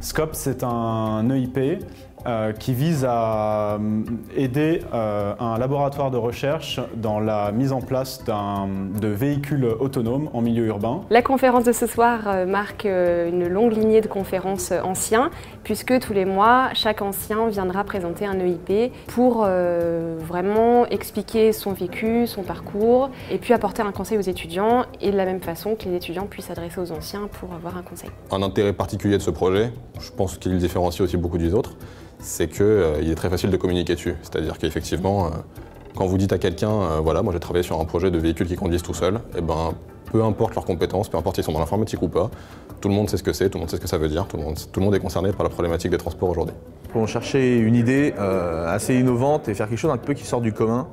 SCOP, c'est un EIP qui vise à aider un laboratoire de recherche dans la mise en place de véhicules autonomes en milieu urbain. La conférence de ce soir marque une longue lignée de conférences anciens, puisque tous les mois, chaque ancien viendra présenter un EIP pour vraiment expliquer son vécu, son parcours, et puis apporter un conseil aux étudiants, et de la même façon que les étudiants puissent s'adresser aux anciens pour avoir un conseil. Un intérêt particulier de ce projet, je pense qu'il le différencie aussi beaucoup des autres, c'est qu'il est très facile de communiquer dessus. C'est-à-dire qu'effectivement, quand vous dites à quelqu'un voilà, moi j'ai travaillé sur un projet de véhicules qui conduisent tout seul, et ben, peu importe leurs compétences, peu importe s'ils sont dans l'informatique ou pas, tout le monde sait ce que c'est, tout le monde sait ce que ça veut dire, tout le monde est concerné par la problématique des transports aujourd'hui. On cherchait une idée assez innovante et faire quelque chose un peu qui sort du commun.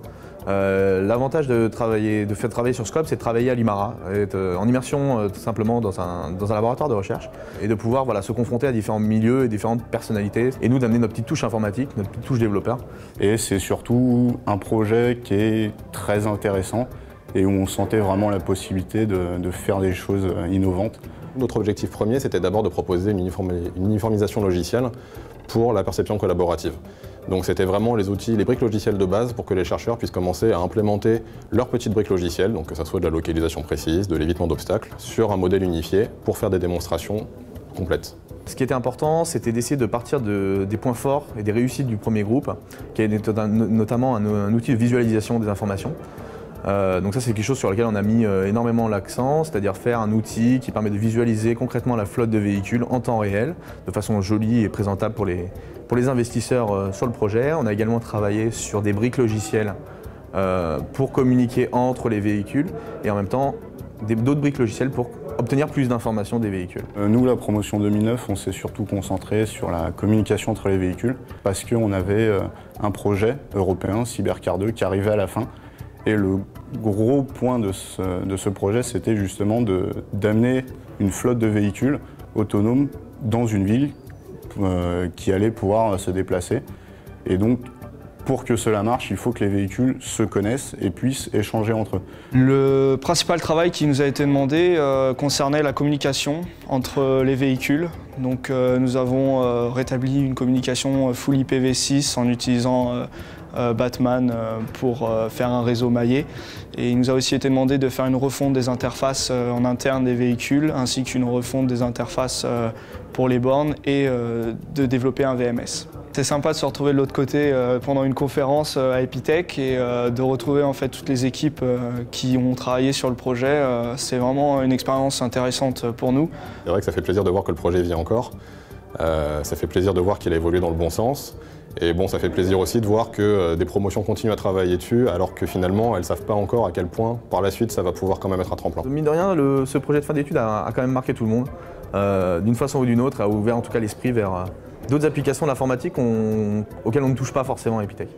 L'avantage de faire travailler sur SCOP, c'est de travailler à l'IMARA, être en immersion tout simplement dans un laboratoire de recherche et de pouvoir se confronter à différents milieux et différentes personnalités et nous d'amener notre petite touche informatique, notre petite touche développeur. Et c'est surtout un projet qui est très intéressant et où on sentait vraiment la possibilité de faire des choses innovantes. Notre objectif premier, c'était d'abord de proposer une uniformisation logicielle pour la perception collaborative. Donc c'était vraiment les outils, les briques logicielles de base pour que les chercheurs puissent commencer à implémenter leurs petites briques logicielles, donc que ce soit de la localisation précise, de l'évitement d'obstacles, sur un modèle unifié pour faire des démonstrations complètes. Ce qui était important, c'était d'essayer de partir des points forts et des réussites du premier groupe, qui est notamment un outil de visualisation des informations. Donc ça c'est quelque chose sur lequel on a mis énormément l'accent, c'est-à-dire faire un outil qui permet de visualiser concrètement la flotte de véhicules en temps réel, de façon jolie et présentable pour les investisseurs sur le projet. On a également travaillé sur des briques logicielles pour communiquer entre les véhicules et en même temps d'autres briques logicielles pour obtenir plus d'informations des véhicules. Nous, la promotion 2009, on s'est surtout concentré sur la communication entre les véhicules parce qu'on avait un projet européen, Cybercar 2, qui arrivait à la fin. Et le gros point de ce projet, c'était justement d'amener une flotte de véhicules autonomes dans une ville qui allait pouvoir se déplacer. Et donc, pour que cela marche, il faut que les véhicules se connaissent et puissent échanger entre eux. Le principal travail qui nous a été demandé concernait la communication entre les véhicules. Donc nous avons rétabli une communication full IPv6 en utilisant Batman pour faire un réseau maillé. Et il nous a aussi été demandé de faire une refonte des interfaces en interne des véhicules, ainsi qu'une refonte des interfaces pour les bornes et de développer un VMS. C'est sympa de se retrouver de l'autre côté pendant une conférence à Epitech et de retrouver en fait toutes les équipes qui ont travaillé sur le projet. C'est vraiment une expérience intéressante pour nous. C'est vrai que ça fait plaisir de voir que le projet vit encore. Ça fait plaisir de voir qu'il a évolué dans le bon sens. Et bon, ça fait plaisir aussi de voir que des promotions continuent à travailler dessus alors que finalement elles ne savent pas encore à quel point par la suite ça va pouvoir quand même être un tremplin. Mine de rien, ce projet de fin d'études a quand même marqué tout le monde. D'une façon ou d'une autre, a ouvert en tout cas l'esprit vers d'autres applications de l'informatique auxquelles on ne touche pas forcément à Epitech.